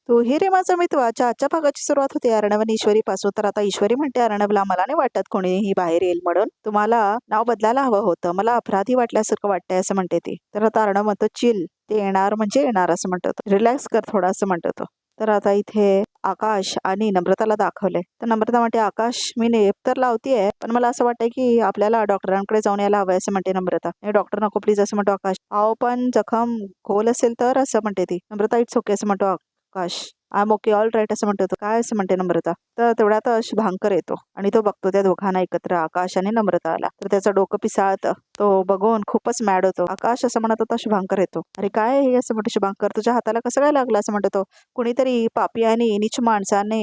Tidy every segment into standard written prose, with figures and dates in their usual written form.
तू ही रे माझा मितवाच्या आजच्या भागाची सुरुवात होते अर्णव आणि ईश्वरी पासून. तर आता ईश्वरी म्हणते अर्णवला, मला नाही वाटत कोणीही बाहेर येईल म्हणून, तुम्हाला नाव बदलायला हवं होतं, मला अपराधी वाटल्यासारखं वाटतंय असं म्हणते ती. तर आता अर्णव म्हणतो, चिल, ते येणार म्हणजे येणार असं म्हणतो तो, रिलॅक्स कर थोडा असं म्हणतो तो. तर आता इथे आकाश आणि नम्रताला दाखवलंय. तर नम्रता म्हणते, आकाश मी नेप तर लावतीये, पण मला असं वाटतंय की आपल्याला डॉक्टरांकडे जाऊन यायला हवंय असं म्हणते नम्रता. नाही डॉक्टर नको प्लीज असं म्हणतो आकाश. अहो पण जखम खोल असेल तर असं म्हणते ती. नम्रता इट्स ओके असं म्हणतो Akash. I am okay all right असं म्हणतो तो. काय असं म्हणते नम्रता. तर तेवढ्यात शुभांकर येतो आणि तो बघतो त्या दोघांना एकत्र, आकाश आणि नम्रताला. तर त्याचं डोकं पिसाळतं. तो बघून खूपच मॅड होतो. आकाश असं म्हणत होता, शुभांकर येतो. अरे काय हे असं म्हणतो शुभांकर, तुझ्या हाताला कसं काय लागलं असं म्हणतो तो. कुणीतरी पापी आणि नीच माणसाने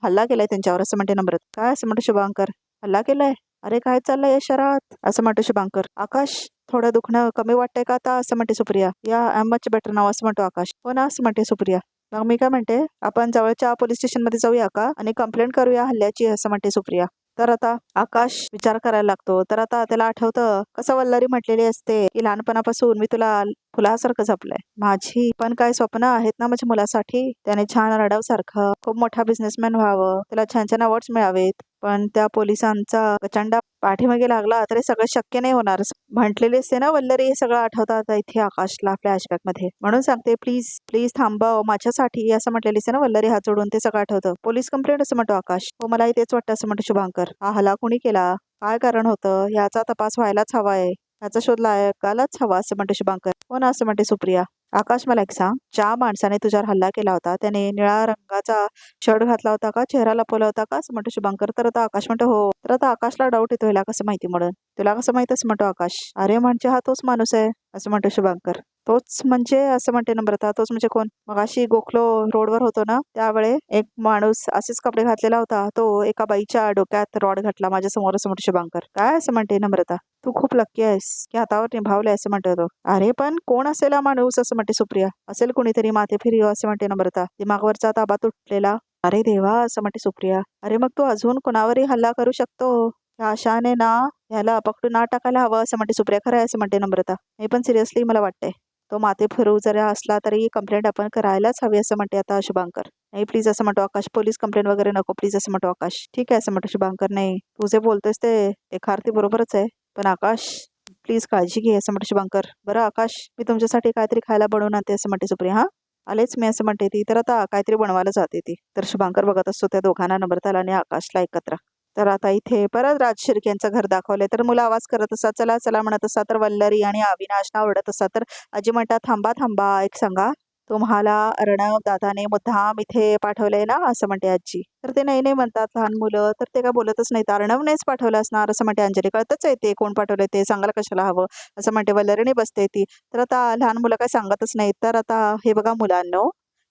हल्ला केलाय त्यांच्यावर असं म्हणते नम्रता. काय असं म्हणतो शुभांकर, हल्ला केलाय, अरे काय चाललंय या शहरात असं म्हणतो शुभांकर. आकाश थोडं दुखणं कमी वाटतंय का आता असं म्हणते सुप्रिया. या आय एम मच बेटर नाव असं म्हणतो आकाश. हो ना असं म्हणते सुप्रिया. मग मी काय म्हणते, आपण जवळच्या पोलीस स्टेशन मध्ये जाऊया का आणि कंप्लेंट करूया हल्ल्याची असं म्हणते सुप्रिया. तर आता आकाश विचार करायला लागतो. तर आता त्याला आठवतं कसं वल्लरी म्हटलेली असते की लहानपणापासून मी तुला फुलासारखं जपलंय. माझी पण काय स्वप्न आहेत ना माझ्या मुलासाठी. त्याने छान रडव सारखं खूप मोठा बिझनेसमॅन व्हावं, त्याला छान छान अवॉर्ड्स मिळावेत. पण त्या पोलिसांचा प्रचंड पाठीमागे लागला तरी सगळं शक्य नाही होणार म्हटलेले असते ना वल्लरी. हे सगळं आठवतात इथे आकाशला फ्लॅशबॅक मध्ये. म्हणून सांगते प्लीज प्लीज थांबव माझ्यासाठी असं म्हटलेली असते ना वल्लरी हात जोडून. ते सगळं आठवतं. पोलीस कंप्लेंट असं म्हणतो आकाश. हो मलाही तेच वाटतं असं म्हणतो शुभांकर. हा हल्ला कोणी केला, काय कारण होतं, याचा तपास व्हायलाच हवाय, याचा शोध लागायलाच हवा असं म्हणते शुभांकर. हो ना असं म्हणते सुप्रिया. आकाश मला एक सांग, ज्या माणसाने तुझ्यावर हल्ला केला होता त्याने निळ्या रंगाचा शर्ट घातला होता का, चेहरा लपवला होता का असं म्हणतो शुभांकर. तर आता आकाश म्हणतो हो. तर आता आकाशला डाऊट येतो, ह्याला कसं माहिती म्हणून. तुला कसं माहित असं म्हणतो आकाश. अरे म्हणजे हा तोच माणूस आहे असं म्हणतो शुभांकर. तोच म्हणजे असं म्हणते नम्रता. तोच म्हणजे कोण. मग अशी गोखलो रोडवर होतो ना त्यावेळे एक माणूस असेच कपडे घातलेला होता, तो एका बाईच्या डोक्यात रॉड घातला माझ्या समोर असं म्हणतो शुभांकर. काय असं म्हणते नम्रता. तू खूप लक्की आहेस की हातावर निभावलंय असं म्हणतो तो. अरे पण कोण असेल हा माणूस असं म्हणते सुप्रिया. असेल कोणीतरी माथेफिरी असं म्हणते नम्रता. दिमागवरचा ताबा तुटलेला. अरे देवा असं म्हणते सुप्रिया. अरे मग तो अजून कोणावरही हल्ला करू शकतो. या आशाने ना ह्याला पकडून ना टाकायला हवं असं म्हणते सुप्रिया. खरं आहे असं म्हणते नम्रता. हे पण सिरियसली मला वाटतंय तो माथे फिरू जरा असला तरी कंप्लेंट आपण करायलाच हवी असं म्हणते आता शुभांकर. नाही प्लीज असं म्हणतो आकाश. पोलीस कंप्लेंट वगैरे नको प्लीज असं म्हणतो आकाश. ठीक आहे असं म्हणतो शुभांकर. नाही तू जे बोलतोयस ते एखादी बरोबरच आहे, पण आकाश प्लीज काळजी घे असं म्हणतो शुभांकर. बरं आकाश मी तुमच्यासाठी काहीतरी खायला बनवून आणते असं म्हणते सुप्रिया. हा आलेच मी असं म्हणते ती. तर आता काहीतरी बनवायला जाते ती. तर शुभांकर बघत असतो त्या दोघांना, नम्रताला आणि आकाशला एकत्र. तर आता इथे परत राज शिर्के यांचं घर दाखवलंय. तर मुलं आवाज करत असतात, चला चला म्हणत असतात. तर वल्लरी आणि अविनाश ना ओरडत असतात. तर आजी म्हणतात, थांबा थांबा एक सांगा, तुम्हाला अर्णव दादाने मुद्दाम इथे पाठवलंय ना असं म्हणते आजी. तर ते नाही नाही म्हणतात लहान मुलं. तर ते काय बोलतच नाहीत. अर्णवनेच पाठवलं असणार असं म्हणते अंजली. कळतच आहे ते कोण पाठवलंय ते, सांगायला कशाला हवं असं म्हणते वल्लरीने बसते ती. तर आता लहान मुलं काय सांगतच नाहीत. तर आता हे बघा मुलांनो,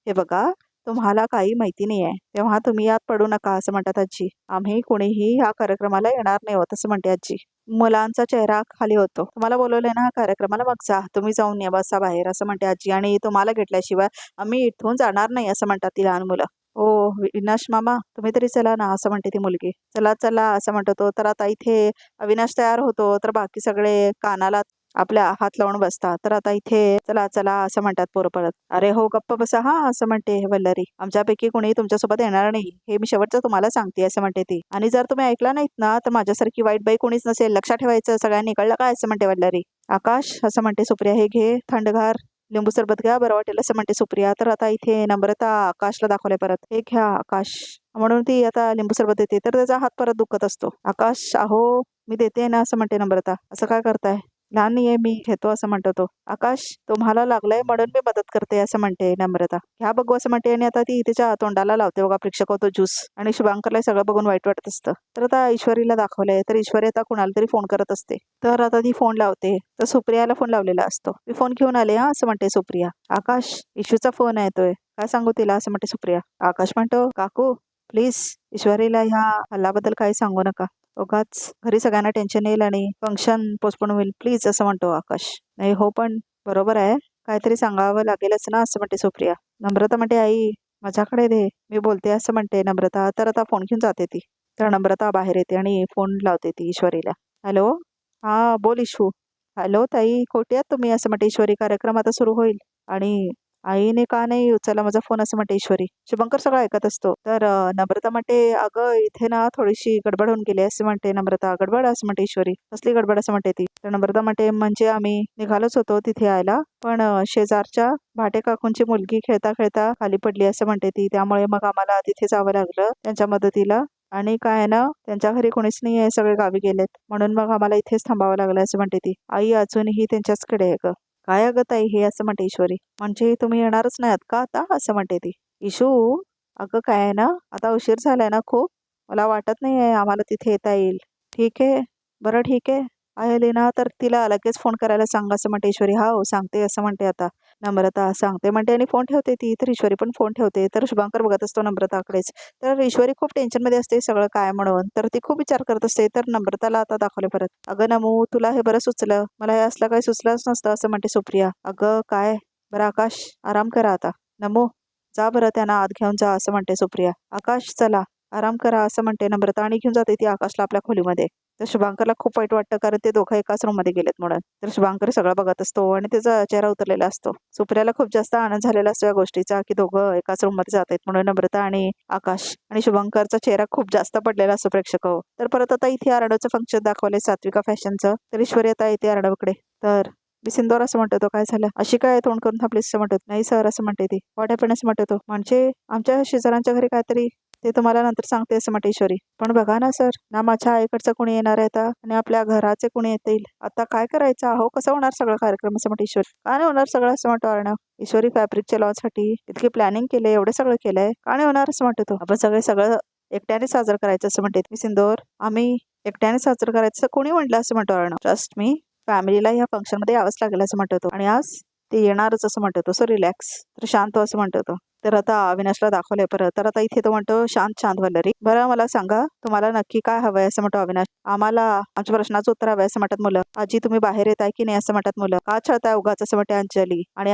हे बघा तुम्हाला काही माहिती नाहीये तेव्हा तुम्ही यात पडू नका असं म्हणतात आजी. आम्ही कोणीही ह्या कार्यक्रमाला येणार नाही होत असं म्हणते आजी. मुलांचा चेहरा खाली होतो. तुम्हाला बोलवलंय ना ह्या कार्यक्रमाला, मग जा तुम्ही जाऊन या बसा बाहेर असं म्हणते आजी. आणि तुम्हाला घेतल्याशिवाय आम्ही इथून जाणार नाही असं म्हणतात ती लहान मुलं. ओ विनाश मामा तुम्ही तरी चला ना असं म्हणते ती मुलगी. चला चला असं म्हणतो तो. तर आता इथे अविनाश तयार होतो. तर बाकी सगळे कानाला आपल्या हात लावून बसतात. तर आता इथे चला चला असं म्हणतात पोरं परत. अरे हो गप्प बसा हा असं म्हणते वल्लरी. आमच्यापैकी कोणी तुमच्यासोबत येणार नाही हे मी शेवटचं तुम्हाला सांगते असं म्हणते ती. आणि जर तुम्ही ऐकला नाहीत ना तर माझ्यासारखी वाईट बाई कोणीच नसेल, लक्षात ठेवायचं सगळ्यांनी, कळलं काय असं म्हणते वल्लरी. आकाश असं म्हणते सुप्रिया, हे घे थंडगार लिंबू सरबत घ्या, बरं वाटेल असं म्हणते सुप्रिया. तर आता इथे नम्रता आकाशला दाखवले परत. हे घ्या आकाश म्हणून ती आता लिंबू सरबत देते. तर त्याचा हात परत दुखत असतो. आकाश अहो मी देते ना असं म्हणते नम्रता. असं काय करताय, लहान नाहीये मी, घेतो असं म्हणतो तो. आकाश तुम्हाला लागलंय म्हणून मी मदत करते असं म्हणते नम्रता. ह्या बघू असं म्हणते आणि आता ती तिच्या तोंडाला लावते बघा प्रेक्षक तो ज्यूस. आणि शुभांकरला सगळं बघून वाईट वाटत असतं. तर आता ईश्वरीला दाखवलंय. तर ईश्वरी आता कुणाला तरी फोन करत असते. तर आता ती फोन लावते. तर सुप्रियाला फोन लावलेला असतो. मी फोन घेऊन आले हा असं म्हणते सुप्रिया. आकाश इशूचा फोन येतोय, काय सांगू तिला असं म्हणते सुप्रिया. आकाश म्हणतो काकू प्लीज ईश्वरीला ह्या हल्ल्याबद्दल काही सांगू नका, उगाच घरी सगळ्यांना टेन्शन येईल आणि फंक्शन पोस्टपोन होईल प्लीज असं म्हणतो आकाश. नाही हो पण बरोबर आहे, काहीतरी सांगावं लागेलच ना असं म्हणते सुप्रिया. नम्रता म्हणते आई माझ्याकडे दे मी बोलते असं म्हणते नम्रता. तर आता फोन घेऊन जाते ती. तर नम्रता बाहेर येते आणि फोन लावते ती ईश्वरीला. हॅलो हा बोल इशू. हॅलो ताई कुठे आहात तुम्ही असं म्हणते ईश्वरी. कार्यक्रम आता सुरू होईल आणि आईने का नाही उचलला माझा फोन असं म्हणते ईश्वरी. शुभंकर सगळं ऐकत असतो. तर नम्रता म्हणते अगं इथे ना थोडीशी गडबड होऊन गेली असं म्हणते नम्रता. गडबड असं म्हणते ईश्वरी. कसली गडबड असं म्हणते ती. तर नम्रता म्हणते म्हणजे आम्ही निघालोच होतो तिथे यायला, पण शेजारच्या भाटे काकूंची मुलगी खेळता खेळता खाली पडली असं म्हणते ती. त्यामुळे मग आम्हाला तिथे जावं लागलं त्यांच्या मदतीला. आणि काय आहे ना त्यांच्या घरी कोणीच नाही आहे, सगळे गावी गेलेत, म्हणून मग आम्हाला इथेच थांबावं लागलं असं म्हणते ती. आई अजूनही त्यांच्याचकडे आहे ग. काय अगं ताई हे असं म्हणते ईश्वरी. म्हणजे तुम्ही येणारच नाहीत का आता असं म्हणते ती. इशू अगं काय आहे ना आता उशीर झालाय ना खूप, मला वाटत नाही आहे आम्हाला तिथे येता येईल. ठीक आहे, बरं ठीक आहे. आली ना तर तिला लगेच फोन करायला सांग असं म्हणते ईश्वरी. हा हो सांगते असं म्हणते आता नम्रता. सांगते म्हणते आणि फोन ठेवते ती. तर ईश्वरी पण फोन ठेवते. तर शुभंकर बघत असतो नम्रताकडेच. तर ईश्वरी खूप टेन्शनमध्ये असते सगळं काय म्हणून. तर ती खूप विचार करत असते. तर नम्रताला आता दाखवले परत. अगं नमू तुला हे बरं सुचलं, मला हे असलं काही सुचलंच नसतं असं म्हणते सुप्रिया. अगं काय बरं आकाश आराम करा आता. नमू जा बरं त्यांना आत घेऊन जा असं म्हणते सुप्रिया. आकाश चला आराम करा असं म्हणते नम्रता आणि घेऊन जाते ती आकाशला आपल्या खोलीमध्ये. तर शुभांकरला खूप वाईट वाटतं कारण ते दोघं एकाच रूममध्ये गेलेत म्हणून. तर शुभांकर सगळं बघत असतो आणि त्याचा चेहरा उतरलेला असतो. सुप्रियाला खूप जास्त आनंद झालेला असतो या गोष्टीचा की दोघं एकाच रूममध्ये जात आहेत म्हणून. नम्रता आणि आकाश आणि शुभंकरचा चेहरा खूप जास्त पडलेला असतो प्रेक्षक. तर परत आता इथे अर्णवचं फंक्शन दाखवले सात्विका फॅशनचं. तर ईश्वरी आता येते अर्णवकडे. तर मी सिंदूर असं म्हणतो तो. काय झालं अशी काय तोंड करून थांबलीस असं म्हणतो. नाही सर असं म्हणते ती. व्हॉट हॅपन असं म्हणतो तो. म्हणजे आमच्या शेजाऱ्यांच्या घरी काहीतरी, ते तुम्हाला नंतर सांगते असं म्हणते ईश्वरी. पण बघा ना सर, ना माझ्या आईकडचं कोणी येणार आहे आता आणि आपल्या घराचे कोणी येतील, आता काय करायचं अहो, कसं होणार सगळं कार्यक्रम असं म्हणते ईश्वरी. का नाही होणार सगळं असं म्हणतो अर्णव. ईश्वरी फॅब्रिकच्या लॉन्चसाठी इतकी प्लॅनिंग केले, एवढं सगळं केलंय, का नाही होणार असं म्हणतो तो. आपण सगळं एकट्याने साजरं करायचं असं म्हणते मी सिंदूर. आम्ही एकट्याने साजरं करायचं कोणी म्हटलं असं म्हणतो अर्णव. ट्रस्ट मी, फॅमिलीला ह्या फंक्शन मध्ये यावंच लागेल असं म्हणतो तो. आणि आज ते येणारच असं म्हणतो तो. सो रिलॅक्स, तर शांत असं म्हणतो तो. तर आता अविनाशला दाखवलंय परत. तर आता इथे तो म्हणतो शांत शांत वल्लरी. बरं मला सांगा तुम्हाला नक्की काय हवंय असं म्हणतो अविनाश. आम्हाला आमच्या प्रश्नाचं उत्तर हवंय असं म्हणतात मुलं. आजी तुम्ही बाहेर येताय की नाही असं म्हणतात मुलं. का छळताय उगाच असं म्हणते अंजली. आणि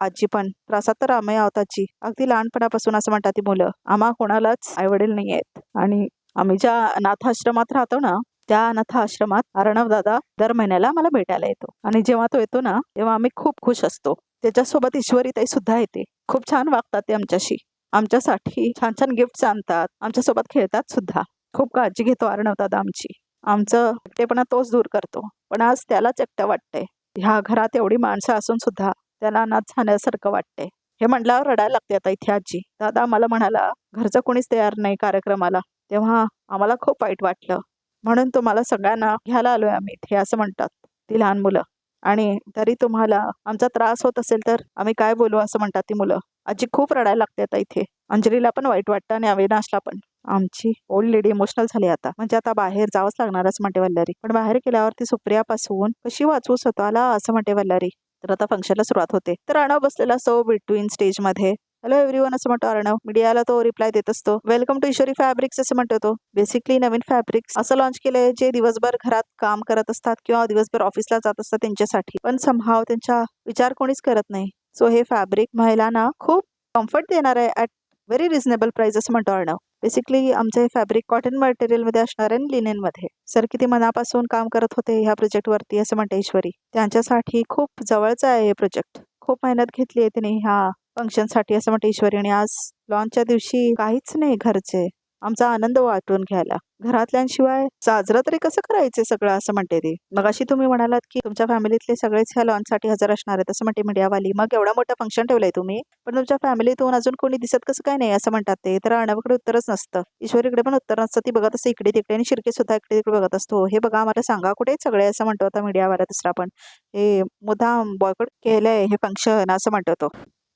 आजी पण त्रासात तर आम्ही आहोत आजी, अगदी लहानपणापासून असं म्हणतात ती मुलं. आम्हा कोणालाच आई वडील नाही आहेत आणि आम्ही ज्या अनाथाश्रमात राहतो ना त्या अनाथ आश्रमात अर्णव दादा दर महिन्याला मला भेटायला येतो आणि जेव्हा तो येतो ना तेव्हा आम्ही खूप खुश असतो. त्याच्यासोबत ईश्वरी ताई सुद्धा येते. खूप छान वागतात ते आमच्याशी, आमच्यासाठी छान छान गिफ्ट्स आणतात, आमच्यासोबत खेळतात सुद्धा. खूप काळजी घेतो अर्णव दादा आमची. आमचं एकटेपणा तोच दूर करतो. पण आज त्यालाच एकटं वाटतंय. ह्या घरात एवढी माणसं असून सुद्धा त्याला अनाथ झाल्यासारखं वाटतंय. हे म्हटल्यावर रडायला लागते आता इथे आजी. दादा मला म्हणाला घरचं कोणीच तयार नाही कार्यक्रमाला, तेव्हा आम्हाला खूप वाईट वाटलं, म्हणून तुम्हाला सगळ्यांना घ्यायला आलोय आम्ही इथे असं म्हणतात ती लहान मुलं. आणि तरी तुम्हाला आमचा त्रास होत असेल तर आम्ही काय बोलू असं म्हणतात ती मुलं. आजी खूप रडायला लागते आता इथे. अंजलीला पण वाईट वाटतं आणि अविनाशला पण. आमची ओल्ड लेडी इमोशनल झाली आता. म्हणजे आता बाहेर जावंच लागणार असं म्हणते वल्लरी. पण बाहेर गेल्यावरती सुप्रियापासून कशी वाचवू स्वतःला असं म्हणते वल्लरी. तर आता फंक्शनला सुरुवात होते. तर अर्णव बसलेला असतो बिटवीन स्टेज मध्ये. हॅलो एव्हरीवन असं म्हणतो अर्णव. मीडियाला तो रिप्लाय देत असतो. वेलकम टू ईश्वरी फॅब्रिक्स असं म्हणतो तो. बेसिकली नवीन फॅब्रिक्स असं लॉन्च केलंय जे दिवसभर घरात काम करत असतात किंवा दिवसभर ऑफिसला जात असतात त्यांच्यासाठी, पण समहाव त्यांचा विचार कोणीच करत नाही. सो हे फॅब्रिक महिलांना खूप कम्फर्ट देणार आहे ॲट व्हेरी रिझनेबल प्राइस असं म्हणतो अर्णव. बेसिकली आमचं हे फॅब्रिक कॉटन मटेरियलमध्ये असणार आहे, लिनेनमध्ये. सर किती मनापासून काम करत होते ह्या प्रोजेक्टवरती असं म्हणते ईश्वरी. त्यांच्यासाठी खूप जवळचं आहे हे प्रोजेक्ट. खूप मेहनत घेतली आहे त्यांनी ह्या फंक्शनसाठी असं म्हणते ईश्वरी. आणि आज लॉन्चच्या दिवशी काहीच नाही घरचे आमचा आनंद वाटून घ्यायला, घरातल्यांशिवाय साजरं तरी कसं करायचं सगळं असं म्हणते ती. मग अशी तुम्ही म्हणालात की तुमच्या फॅमिलीतले सगळेच ह्या लॉन्चसाठी हजर असणार आहेत असं म्हणते मीडियावाली. मग एवढा मोठा फंक्शन ठेवलंय तुम्ही, पण तुमच्या फॅमिलीतून अजून कोणी दिसत कसं काय नाही असं म्हणतात ते. तर अर्णवकडे उत्तरच नसतं, ईश्वरीकडे पण उत्तर नसतं. ती बघत असते इकडे तिकडे आणि शिर्के सुद्धा इकडे तिकडे बघत असतो. हे बघा आम्हाला सांगा कुठे सगळे असं म्हणतो आता मीडियावाला दुसरा पण. हे मुद्दाम बॉयकॉट केलंय हे फंक्शन असं म्हणतो तो.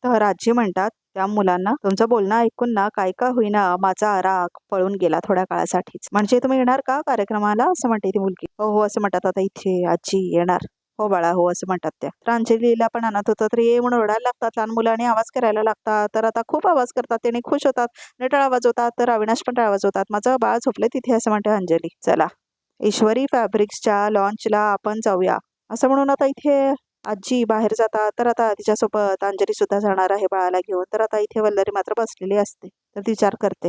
तर आजी म्हणतात त्या मुलांना तुमचं बोलणं ऐकून ना काय का होईना माझा राग पळून गेला थोड्या काळासाठीच. म्हणजे तुम्ही येणार का कार्यक्रमाला असं म्हणते ती मुलगी. हो हो असं म्हणतात आता इथे आजी येणार. हो बाळा हो असं म्हणतात त्या. तर अंजलीला पण आणत होतं तर ये म्हणून ओरडायला लागतात लहान मुलांनी, आवाज करायला लागतात. तर आता खूप आवाज करतात त्याने, खुश होतात, नटाळ आवाज होतात. तर अविनाश पण आवाज होतात. माझं बाळ झोपले तिथे असं म्हणते अंजली. चला ईश्वरी फॅब्रिक्सच्या लॉन्चला आपण जाऊया असं म्हणून आता इथे आजी बाहेर जातात. तर आता तिच्यासोबत अंजली सुद्धा जाणार आहे बाळाला घेऊन. तर आता इथे वल्लरी मात्र बसलेली असते. तर ती विचार करते.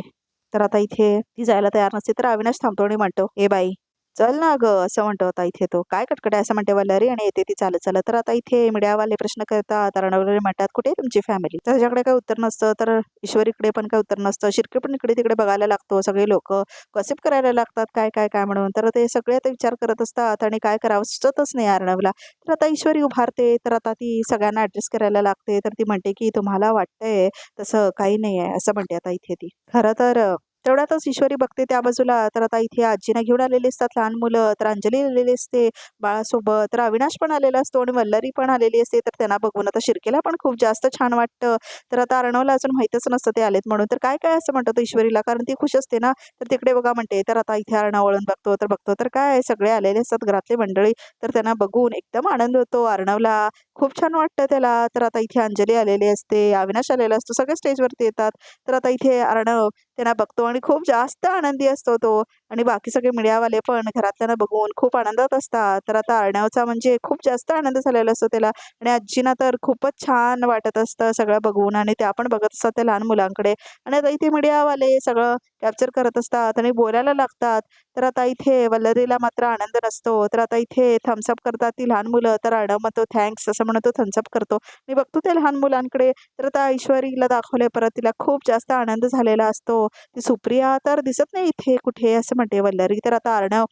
तर आता इथे ती जायला तयार नसते तर अविनाश थांबतो आणि म्हणतो ए बाई चल ना गं असं म्हणतो आता इथे तो. काय कटकट आहे असं म्हणते वल्लरी आणि येते ती चालत चालत. तर आता इथे मीडियावाले प्रश्न करतात. अर्णवले म्हणतात कुठे आहे तुमची फॅमिली? तर त्याच्याकडे काही उत्तर नसतं. तर ईश्वरीकडे पण काही उत्तर नसतं. शिर्के पण इकडे तिकडे बघायला लागतो. सगळे लोक गॉसिप करायला लागतात काय काय काय म्हणून. तर ते सगळे आता विचार करत असतात आणि काय करावं सुचतच नाही अर्णवला. तर आता ईश्वरी उभारते. तर आता ती सगळ्यांना ऍड्रेस करायला लागते. तर ती म्हणते की तुम्हाला वाटतंय तसं काही नाही आहे असं म्हणते आता इथे ती. खरं तर तेवढ्यातच ईश्वरी बघते त्या बाजूला. तर आता इथे आजीना घेऊन आलेली असतात लहान मुलं. तर अंजली आलेली असते बाळासोबत. तर अविनाश पण आलेला असतो आणि वल्लरी पण आलेली असते. तर त्यांना बघून आता शिर्केला पण खूप जास्त छान वाटतं. तर आता अर्णवला अजून माहितच नसतं ते आलेत म्हणून. तर काय काय असं म्हणतो तो ईश्वरीला, कारण ती खुश असते ना. तर तिकडे बघा म्हणते. तर आता इथे अर्णव वळून बघतो तर काय सगळे आलेले असतात घरातले मंडळी. तर त्यांना बघून एकदम आनंद होतो अर्णवला. खूप छान वाटतं त्याला. तर आता इथे अंजली आलेली असते, अविनाश आलेला असतो, सगळे स्टेजवरती येतात. तर आता इथे अर्णव त्यांना बघतो आणि खूप जास्त आनंदी असतो तो. आणि बाकी सगळे मीडियावाले पण घरातल्यांना बघून खूप आनंदात असतात. तर आता अर्णवचा म्हणजे खूप जास्त आनंद झालेला असतो त्याला. आणि आजींना तर खूपच छान वाटत असतं सगळं बघून आणि त्या पण बघत असतात त्या लहान मुलांकडे. आणि आता इथे मीडियावाले सगळं कॅप्चर करत असतात आणि बोलायला लागतात. तर आता इथे वल्लरीला मात्र आनंद नसतो. तर आता इथे थम्सअप करतात ती लहान मुलं. तर अर्णव म्हणतो थँक्स असं म्हणतो थम्सअप करतो. मी बघतो त्या लहान मुलांकडे. तर आता ऐश्वरीला दाखवले परत तिला खूप जास्त आनंद झालेला असतो. ती सुप्रिया तर दिसत नाही इथे कुठे असं म्हणते वल्लरी. तर आता अर्णव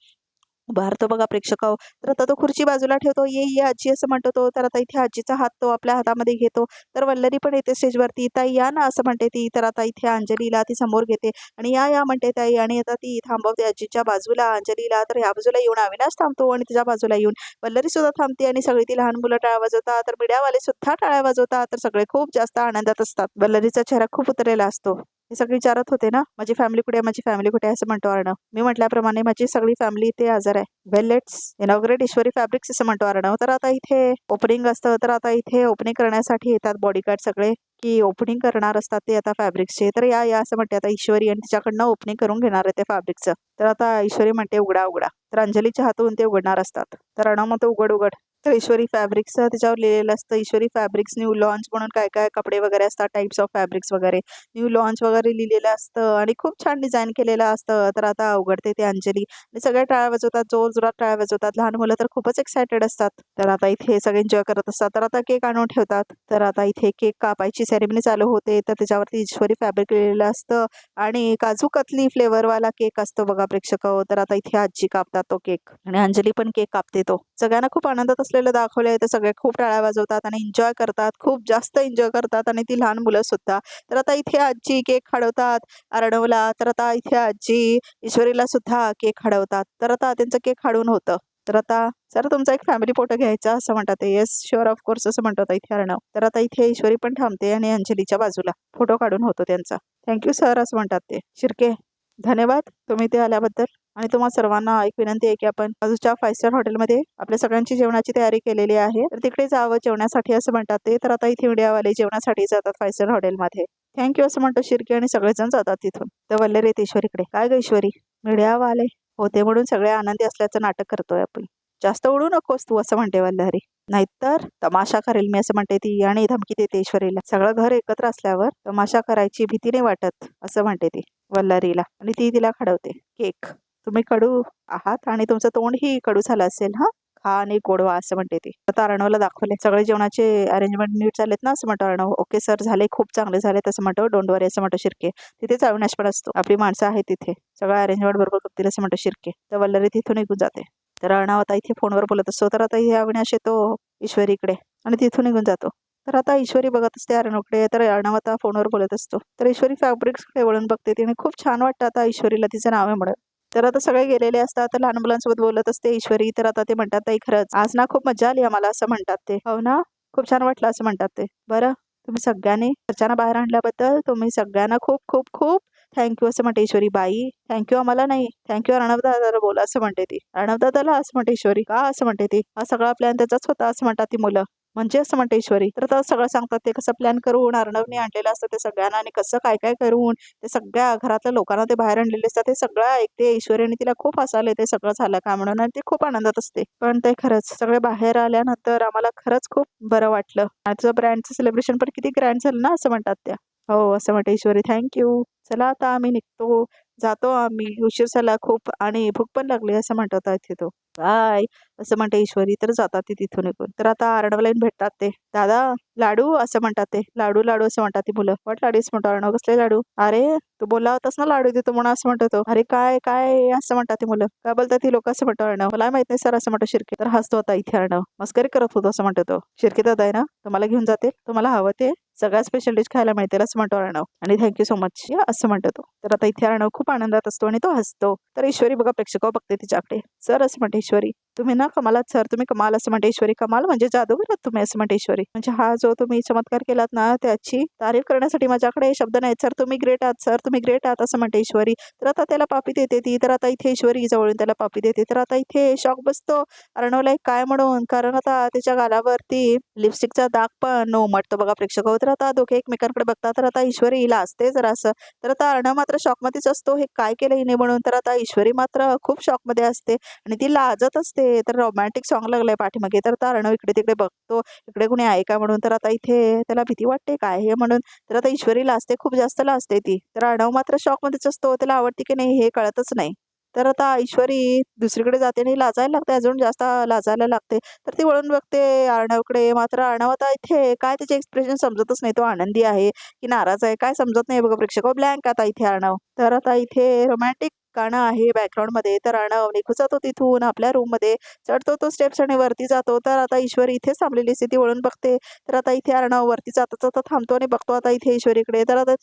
उभारतो बघा प्रेक्षक. तर आता तो खुर्ची बाजूला ठेवतो. ये आजी असं म्हणतो तो. तर आता इथे आजीचा हात तो आपल्या हातामध्ये घेतो. तर वल्लरी पण येते स्टेजवरती. ताई या ना असं म्हणते ती. तर आता इथे अंजलीला ती समोर घेते आणि या या म्हणते ताई आणि आता ती थांबवते आजीच्या बाजूला अंजलीला. तर ह्या बाजूला येऊन अविनाश थांबतो आणि तिच्या बाजूला येऊन वल्लरी सुद्धा थांबते आणि सगळी ती लहान मुलं टाळ्या वाजवतात. तर मीडियावाले सुद्धा टाळ्या वाजवतात. तर सगळे खूप जास्त आनंदात असतात. वल्लरीचा चेहरा खूप उतरलेला असतो. हे सगळे विचारत होते ना माझी फॅमिली कुठे आहे, माझी फॅमिली कुठे आहे असं म्हणतो अर्णव. मी म्हटल्याप्रमाणे माझी सगळी फॅमिली इथे हजर आहे. वेल लेट्स इनॉग्रेट ईश्वरी फॅब्रिक्स असं म्हणतो अर्णव. तर आता इथे ओपनिंग असतं. तर आता इथे ओपनिंग करण्यासाठी येतात बॉडीगार्ड सगळे की ओपनिंग करणार असतात ते आता फॅब्रिक्सचे. तर या या असं म्हणते आता ईश्वरी आणि तिच्याकडनं ओपनिंग करून घेणार आहे ते फॅब्रिकचं. तर आता ईश्वरी म्हणते उघडा उघडा. तर अंजलीच्या हातून ते उघडणार असतात. तर अर्णव म्हणतो उघड उघड. तर ईश्वरी फॅब्रिक्सचं त्याच्यावर लिहिलेलं असतं ईश्वरी फॅब्रिक्स न्यू लॉन्च म्हणून काय काय कपडे वगैरे असतात टाइप्स ऑफ फॅब्रिक्स वगैरे. न्यू लॉन्च वगैरे लिहिलेलं असतं आणि खूप छान डिझाईन केलेलं असतं. तर आता उघडते ते अंजली आणि सगळ्या टाळ्या वाजवतात, जोरजोरात टाळ्या वाजवतात. लहान मुलं तर खूपच एक्सायटेड असतात. तर आता इथे सगळे एन्जॉय करत असतात. तर आता केक आणून ठेवतात. तर आता इथे केक कापायची सेरेमनी चालू होते. तर त्याच्यावरती ईश्वरी फॅब्रिक लिहिलेलं असतं आणि काजू कतली फ्लेवरवाला केक असतो बघा प्रेक्षक. तर आता इथे आजी कापतात तो केक आणि अंजली पण केक कापते तो. सगळ्यांना खूप आनंदात असलेलं दाखवलंय. तर सगळे खूप टाळ्या वाजवतात आणि एन्जॉय करतात, खूप जास्त एन्जॉय करतात आणि ती लहान मुलं सुद्धा. तर आता इथे आजी केक हडवतात अर्णवला. तर आता इथे आजी ईश्वरीला सुद्धा केक हडवतात. तर आता त्यांचं केक हडवून होतं. तर आता सर तुमचा एक फॅमिली फोटो घ्यायचा असं म्हणतात ते. येस शुअर ऑफकोर्स असं म्हणतात इथे अर्णव. तर आता इथे ईश्वरी पण थांबते आणि अंजलीच्या बाजूला फोटो काढून होतो त्यांचा. थँक्यू सर असं म्हणतात ते. शिर्के धन्यवाद तुम्ही ते आल्याबद्दल. आणि तुम्हा सर्वांना एक विनंती आहे की आपण बाजूच्या 5 स्टार हॉटेलमध्ये आपल्या सगळ्यांची जेवणाची तयारी केलेली आहे. तर तिकडे जावं जेवण्यासाठी असं म्हणतात ते. तर आता इथे मीडियावाले जेवणासाठी जातात 5 स्टार हॉटेलमध्ये. थँक्यू असं म्हणतो शिर्के आणि सगळेजण जातात तिथून. तर वल्लरी येते ईश्वरीकडे. काय ग ईश्वरी मीडियावाले होते म्हणून सगळे आनंदी असल्याचं नाटक करतोय आपण. जास्त उडू नकोस तू असं म्हणते वल्लरी. नाहीतर तमाशा करेल मी असं म्हणते ती आणि धमकी देते ईश्वरीला. सगळं घर एकत्र असल्यावर तमाशा करायची भीती नाही वाटत असं म्हणते ती वल्लरीला आणि ती तिला खडवते. केक तुम्ही कडू आहात आणि तुमचं तोंडही कडू झालं असेल हा. खा आणि गोडवा असं म्हणते ती. आता अर्णवला दाखवले सगळे जेवणाचे अरेंजमेंट नीट चालेत ना असं म्हणतो अर्णव. ओके सर झाले खूप चांगले झाले तसं म्हणतो. डोंट वरी असं म्हणतो शिर्के. तिथेच अविनाश पण असतो. आपली माणसं आहेत तिथे सगळं अरेंजमेंट बरोबर करतील असं म्हणतो शिर्के. तर वल्लरी तिथून निघून जाते. तर अर्णव आता इथे फोनवर बोलत असतो. तर आता हे अविनाश येतो ईश्वरीकडे आणि तिथून निघून जातो. तर आता ईश्वरी बघत असते अर्णवकडे. तर अर्णव आता फोनवर बोलत असतो. तर ईश्वरी फॅब्रिक्सकडे वळून बघते. तिने खूप छान वाटतं आता ईश्वरीला तिचं नाव आहे म्हणत. तर आता सगळे गेलेले असतात. तर लहान मुलांसोबत बोलत असते ईश्वरी. तर आता ते म्हणतात ताई खरंच आज ना खूप मजा आली आम्हाला असं म्हणतात ते. हो ना खूप छान वाटलं असं म्हणतात ते. बरं तुम्ही सगळ्यांनी घरच्यांना बाहेर आणल्याबद्दल तुम्ही सगळ्यांना खूप खूप खूप थँक्यू असं म्हणते ईश्वरी. बाई थँक्यू आम्हाला नाही थँक्यू अर्णव दादाला बोला असं म्हणते ती. अर्णव दादाला असं म्हणते ईश्वरी. का असं म्हणते ती. हा सगळा प्लॅन त्याचाच होता असं म्हणतात ती मुलं. म्हणजे असं म्हणते ईश्वरी. तर आता सगळं सांगतात ते कसं प्लॅन करून अर्णवने आणलेलं असतं ते सगळ्यांना आणि कसं काय काय करून ते सगळ्या घरातल्या लोकांना ते बाहेर आणलेले असतात. ते सगळं ऐकते ईश्वरी आणि तिला खूप हसायला ते सगळं झालं का म्हणून आणि ती खूप आनंदात असते. पण ते खरंच सगळे बाहेर आल्यानंतर आम्हाला खरंच खूप बरं वाटलं आणि तुझं ब्रँडचं सेलिब्रेशन पण किती ग्रँड झालं ना असं म्हणतात त्या. हो असं म्हणते ईश्वरी. थँक्यू. चला आता आम्ही निघतो. जातो आम्ही, उशीर झाला खूप आणि भूक पण लागली असं म्हणत होता इथे तो. बाय असं म्हणते ईश्वरी. तर जातात ते तिथून निघून. तर आता अर्णवला येऊन भेटतात ते. दादा लाडू असं म्हणतात ते. लाडू लाडू असं म्हणतात ती मुलं. व्हॉट लाडूस म्हणतो अर्णव. कसले लाडू? अरे तू बोलला होतास ना लाडू देतो म्हणून असं म्हणतो तो. अरे काय काय असं म्हणतात ती मुलं. काय बोलतात ती लोक असं म्हणतो अर्णव. मला माहित नाही सर असं म्हणतो शिर्के. तर हसतो होता इथे अर्णव. मस्करी करत होतो असं म्हणतो तो. शिर्के दादा आहे ना तुम्हाला घेऊन जाते, तुम्हाला हवं ते सगळ्या स्पेशल डिश खायला मिळतील असं म्हणतो अर्णव. आणि थँक्यू सो मच असं म्हणतो तो. तर आता इथे अर्णव खूप आनंदात असतो आणि तो हसतो. तर ईश्वरी बघा प्रेक्षक बघते तिच्याकडे. सर असं म्हणते ईश्वरी, तुम्ही ना कमालात सर, तुम्ही कमाल असं म्हणते ईश्वरी. कमाल म्हणजे जादूगर आहात तुम्ही असं म्हणते ईश्वरी. म्हणजे हा जो तुम्ही चमत्कार केलात ना त्याची तारीफ करण्यासाठी माझ्याकडे शब्द नाहीत सर. तुम्ही ग्रेट आहात सर, तुम्ही ग्रेट आहात असं म्हणते ईश्वरी. तर आता त्याला पापी देते ती. तर आता इथे ईश्वरी जवळून त्याला पापी देते. तर आता इथे शॉक बसतो अर्णवला एक काय म्हणून, कारण आता त्याच्या गालावरती लिपस्टिकचा दाग पण उमटतो बघा प्रेक्षक. तर आता दोघे एकमेकांकडे बघतात. तर आता ईश्वरी हिला असते जरा असं. तर आता अर्णव मात्र शॉकमध्येच असतो, हे काय केलं हिने म्हणून. तर आता ईश्वरी मात्र खूप शॉकमध्ये असते आणि ती लाजत असते. तर रोमॅन्टिक सॉन्ग लागलंय पाठीमागे. तर आता अर्णव इकडे तिकडे बघतो, इकडे कुणी आहे का म्हणून. तर आता इथे त्याला भीती वाटते काय हे म्हणून. तर आता ईश्वरी लाजते, खूप जास्त लाजते ती. तर अर्णव मात्र शॉकमध्येच असतो, त्याला आवडते की नाही हे कळतच नाही. तर आता ईश्वरी दुसरीकडे जाते आणि लाजायला लागते, अजून जास्त लाजायला लागते. तर ती वळून बघते अर्णवकडे. मात्र अर्णव आता इथे काय त्याचे एक्सप्रेशन समजतच नाही. तो आनंदी आहे की नाराज आहे काय समजत नाही बघा प्रेक्षक. ब्लँक आता इथे अर्णव. तर आता इथे रोमॅन्टिक गाणं आहे बॅकग्राऊंड मध्ये. तर अर्णव निघून जातो तिथून आपल्या रूम मध्ये, चढतो तो स्टेप्स आणि वरती जातो. तर आता ईश्वरी इथेच थांबलेली स्थिती वळून बघते. तर आता इथे अर्णव वरती जाता जाता थांबतो आणि बघतो आता इथे ईश्वरीकडे. तर आता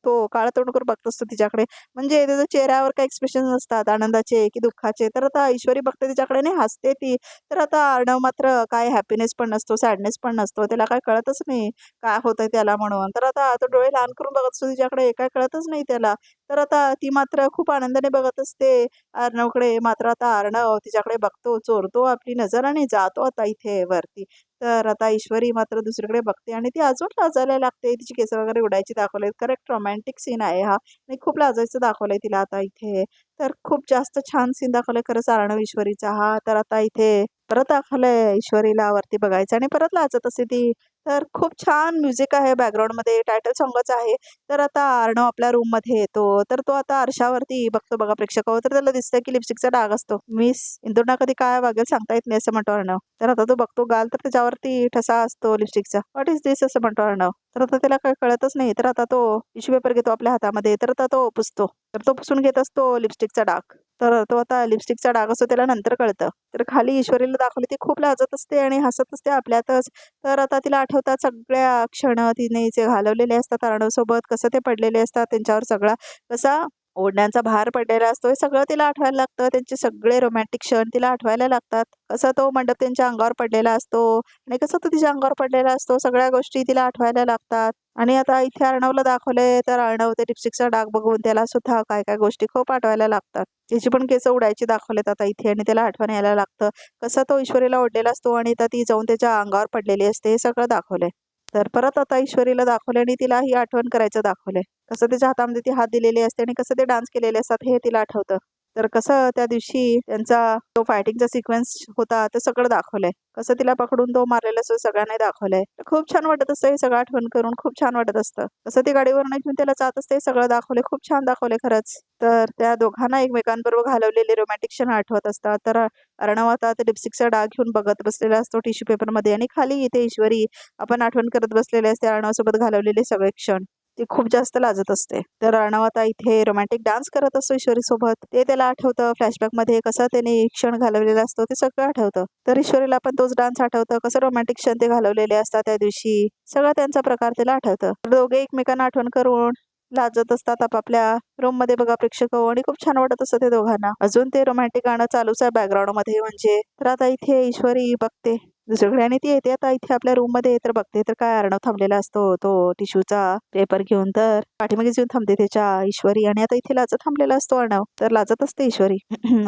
तो काळा तोंड करून बघत असतो तिच्याकडे. म्हणजे त्याच्या चेहऱ्यावर काही एक्सप्रेशन नसतात, आनंदाचे की दुःखाचे. तर आता ईश्वरी बघते तिच्याकडे आणि हसते ती. तर आता अर्णव मात्र काय हॅपीनेस पण नसतो, सॅडनेस पण नसतो, त्याला काय कळतच नाही काय होतंय त्याला म्हणून. तर आता तो डोळे लहान करून बघत असतो तिच्याकडे, काय कळतच नाही त्याला. तर आता ती मात्र खूप आनंदाने बघत असते अर्णवकडे. मात्र आता अर्णव तिच्याकडे बघतो, चोरतो आपली नजर आणि जातो आता इथे वरती. तर आता ईश्वरी मात्र दुसरीकडे बघते आणि ती अजून लाजायला लागते. तिची केस वगैरे उडायची दाखवले. करेक्ट रोमॅन्टिक सीन आहे हा आणि खूप लाजायचं दाखवलंय तिला आता इथे. तर खूप जास्त छान सीन दाखवलंय खरंच अर्णव ईश्वरीचा हा. तर आता इथे परत दाखवलंय ईश्वरीला वरती बघायचं आणि परत लाजत असते ती. तर खूप छान म्युझिक आहे बॅकग्राऊंडमध्ये, टायटल सॉंगच आहे. तर आता अर्णव आपल्या रूम मध्ये येतो. तर तो आता आरशावरती बघतो बघा प्रेक्षक. तर त्याला दिसतंय की लिपस्टिकचा डाग असतो. मिस इंदुरना कधी काय वागेल सांगता येत नाही असं म्हणतो अर्णव. तर आता तो बघतो गाल, तर त्याच्यावरती ठसा असतो लिपस्टिकचा. व्हॉट इज दिस असं म्हणतो अर्णव. तर आता त्याला काही कळतच नाही. तर आता तो टिश्यू पेपर घेतो आपल्या हातामध्ये. तर आता तो पुसतो. तर तो पुसून घेत असतो लिपस्टिकचा डाग. तर तो आता लिपस्टिकचा डाग असतो त्याला नंतर कळतं. तर खाली ईश्वरीला दाखवली ती खूप लाजत असते आणि हसत असते आपल्यातच. तर आता तिला आठवतात सगळ्या क्षण तिने जे घालवलेले असतात अर्णवसोबत, कसं ते पडलेले असतात त्यांच्यावर सगळा कसा ओढण्यांचा भार पडलेला असतो, हे सगळं तिला आठवायला लागतं. त्यांचे सगळे रोमॅन्टिक क्षण तिला आठवायला लागतात. कसा तो मंडप त्यांच्या अंगावर पडलेला असतो आणि कसं तो तिच्या अंगावर पडलेला असतो, सगळ्या गोष्टी तिला आठवायला लागतात. आणि आता इथे अर्णवला दाखवले तर अर्णव ते लिपस्टिकचा डाग बघून त्याला सुद्धा काय काय गोष्टी खूप आठवायला लागतात. त्याची पण केस उडायची दाखवलेत आता इथे आणि त्याला आठवण यायला लागतं. कसा तो ईश्वरीला ओढलेला असतो आणि आता ती जाऊन त्याच्या अंगावर पडलेली असते, हे सगळं दाखवलंय. तर परत आता ईश्वरीला दाखवले आणि तिला ही आठवण करायचं दाखवलंय. कसं त्याच्या हातामध्ये ती हात दिलेली असते आणि कसं ते डान्स केलेले असतात हे तिला आठवतं. तर कसं त्या दिवशी त्यांचा तो फायटिंगचा सिक्वेन्स होता ते सगळं दाखवलंय. कसं तिला पकडून तो मारलेला असतो सगळ्यांना दाखवलंय. तर खूप छान वाटत असतं हे सगळं आठवण करून, खूप छान वाटत असतं. कसं ती गाडीवरून घेऊन त्याला जात असते, सगळं दाखवलंय. खूप छान दाखवलंय खरंच. तर त्या दोघांना एकमेकांबरोबर घालवलेले रोमॅन्टिक क्षण आठवत असतात. तर अर्णव आता ते लिपस्टिकचा डाग घेऊन बघत बसलेला असतो टिश्यू पेपरमध्ये आणि खाली इथे ईश्वरी आपण आठवण करत बसलेले असते अर्णवसोबत घालवलेले सगळे क्षण. ती खूप जास्त लाजत असते. तर अर्णव आता इथे रोमॅन्टिक डान्स करत असतो ईश्वरी सोबत. ते त्याला आठवतं फ्लॅशबॅक मध्ये कसं त्याने क्षण घालवलेला असतो ते सगळं आठवतं. तर ईश्वरीला पण तोच डान्स आठवतं, कसं रोमॅन्टिक क्षण ते घालवलेले असतात त्या दिवशी. सगळा त्यांचा प्रकार त्याला आठवतं. तर दोघे एकमेकांना आठवण करून लाजत असतात आपापल्या रूम मध्ये बघा प्रेक्षक आणि खूप छान वाटत असतं ते दोघांना. अजून ते रोमॅन्टिक गाणं चालूच आहे बॅकग्राऊंड मध्ये म्हणजे. तर आता इथे ईश्वरी बघते दुसरीकडे आणि ती येते आता इथे आपल्या रूम मध्ये. तर बघते तर काय अर्णव थांबलेला असतो तो टिश्यूचा पेपर घेऊन. तर पाठीमागे येऊन थांबते त्याच्या ईश्वरी आणि आता इथे लाजत थांबलेला असतो अर्णव. तर लाजत असते ईश्वरी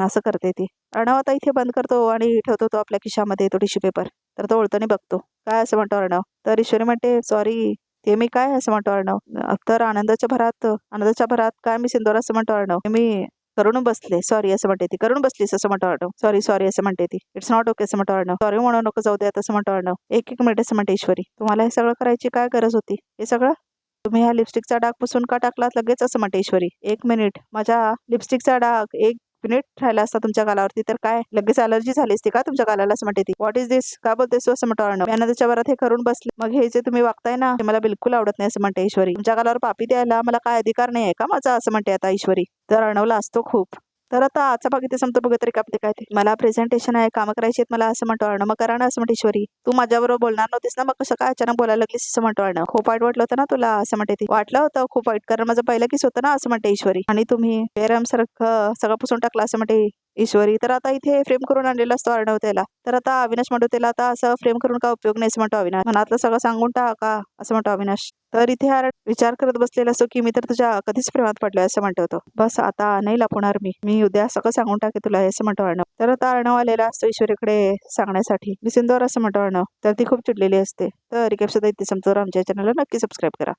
असं करते ती. अर्णव आता इथे बंद करतो आणि ठेवतो तो आपल्या खिशामध्ये तो टिश्यू पेपर. तर तो ओळखतो बघतो काय असं म्हणतो अर्णव. तर ईश्वरी म्हणते सॉरी ते मी काय असं म्हणतो अर्णव. तर आनंदाच्या भरात काय मी सिंदूर असं म्हणतो अर्णव. मी करून बसले सॉरी असं म्हणते ती. करून बसलीस असं म्हणतो अर्णव. सॉरी सॉरी असं म्हणते ती. इट्स नॉट ओके असं म्हणतो अर्णव. सॉरी म्हणू नको जाऊ दे असं म्हणतो अर्णव. एक एक मिनिट असं म्हणते ईश्वरी. तुम्हाला हे सगळं करायची काय गरज होती हे सगळं. तुम्ही ह्या लिपस्टिकचा डाग पुसून का टाकलात लगेच असं म्हणते ईश्वरी. 1 मिनिट, माझ्या लिपस्टिकचा डाग 1 मिनिट राहिला असता तुमच्या गालावरती तर काय लगेच अलर्जी झाली असती का तुमच्या गालाला असं म्हणते ती. व्हॉट इज दिस, का बोलतेस तू असं म्हणतो अर्णव. मी त्याच्या वरात हे करून बसले, मग हे जे तुम्ही वागताय ना ते मला बिलकुल आवडत नाही असं म्हणते ईश्वरी. तुमच्या गालावर पापी द्यायला मला काय अधिकार नाही आहे का माझा असं म्हणते आता ईश्वरी. तर अर्णवला असतो खूप. तर आता आजचा भाग इथे संपतो, बघा तरी काय काय ते. मला प्रेझेंटेशन आहे, कामं करायची आहेत मला असं म्हणतो अर्णव. मग करा ना असं म्हणते ईश्वरी. तू माझ्याबरोबर बोलणार नव्हतीस ना, मग कसं काय अचानक बोलायला लागलीस असं म्हणतो अर्णव. खूप वाईट वाटलं होतं ना तुला असं म्हणते ती. वाटलं होतं खूप वाईट, कारण माझं पहिलं किस होतं ना असं म्हणते ईश्वरी. आणि तुम्ही बेरम सारखं सगळं पुसून टाकलं असं म्हणते ईश्वरी. तर आता इथे फ्रेम करून आणलेला असतो अर्णव त्याला. तर आता अविनाश म्हणतो त्याला आता असं फ्रेम करून का उपयोग नाही असं म्हणतो अविनाश. मनातलं सगळं सांगून टाका असं म्हणतो अविनाश. तर इथे विचार करत बसलेला असतो की मी तर तुझ्या कधीच प्रेमात पडलोय असं म्हणतो तो. बस आता नाही लपवणार मी उद्या सगळं सांगून टाके तुला हे असं म्हणतो अर्णव. तर आता अर्णव आलेला असतो ईश्वरीकडे सांगण्यासाठी. मी सिंदूर असं म्हणतो अर्णव. तर ती खूप चिडलेली असते. तर रिकेप सुद्धा इथे संपतो. आमच्या चॅनलला नक्की सबस्क्राईब करा.